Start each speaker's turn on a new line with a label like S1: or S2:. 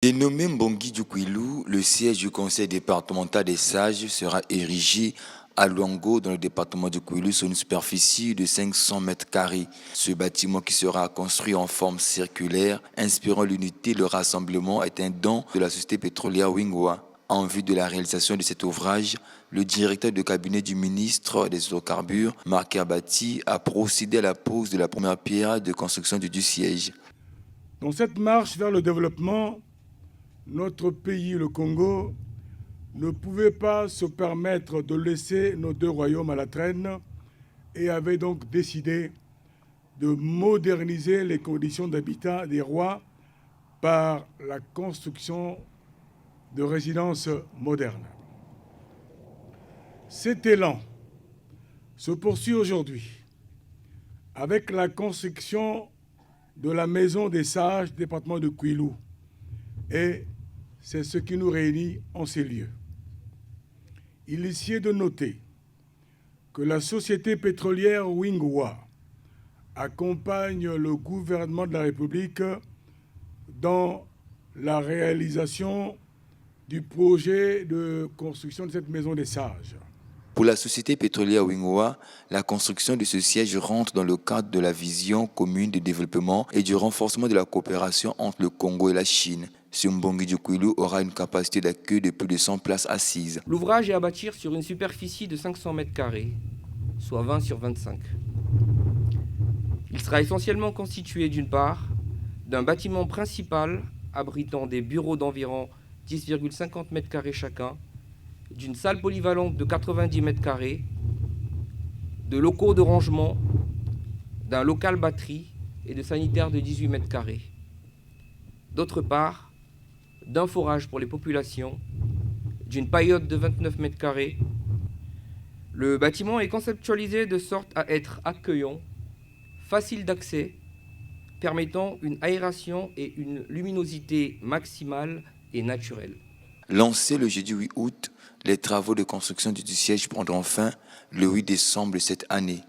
S1: Dénommé Mbongi du Kwilu, le siège du conseil départemental des sages sera érigé à Luango dans le département du Kwilu sur une superficie de 500 mètres carrés. Ce bâtiment qui sera construit en forme circulaire, inspirant l'unité, le rassemblement, est un don de la société pétrolière Wingwa. En vue de la réalisation de cet ouvrage, le directeur de cabinet du ministre des Hydrocarbures, Marc Herbati, a procédé à la pose de la première pierre de construction du siège.
S2: Dans cette marche vers le développement, notre pays, le Congo, ne pouvait pas se permettre de laisser nos deux royaumes à la traîne et avait donc décidé de moderniser les conditions d'habitat des rois par la construction de résidences modernes. Cet élan se poursuit aujourd'hui avec la construction de la Maison des Sages, département de Kwilu. Et c'est ce qui nous réunit en ces lieux. Il est ici de noter que la société pétrolière Wingwa accompagne le gouvernement de la République dans la réalisation du projet de construction de cette Maison des Sages.
S1: Pour la société pétrolière Wingwa, la construction de ce siège rentre dans le cadre de la vision commune de développement et du renforcement de la coopération entre le Congo et la Chine. Ce Mbongi du Kwilu aura une capacité d'accueil de plus de 100 places assises.
S3: L'ouvrage est à bâtir sur une superficie de 500 mètres carrés, soit 20 sur 25. Il sera essentiellement constitué d'une part d'un bâtiment principal abritant des bureaux d'environ 10,50 mètres carrés chacun, d'une salle polyvalente de 90 mètres carrés, de locaux de rangement, d'un local batterie et de sanitaires de 18 mètres carrés. D'autre part, d'un forage pour les populations, d'une paillote de 29 mètres carrés. Le bâtiment est conceptualisé de sorte à être accueillant, facile d'accès, permettant une aération et une luminosité maximale et naturelle.
S1: Lancé le jeudi 8 août, les travaux de construction du siège prendront fin le 8 décembre de cette année.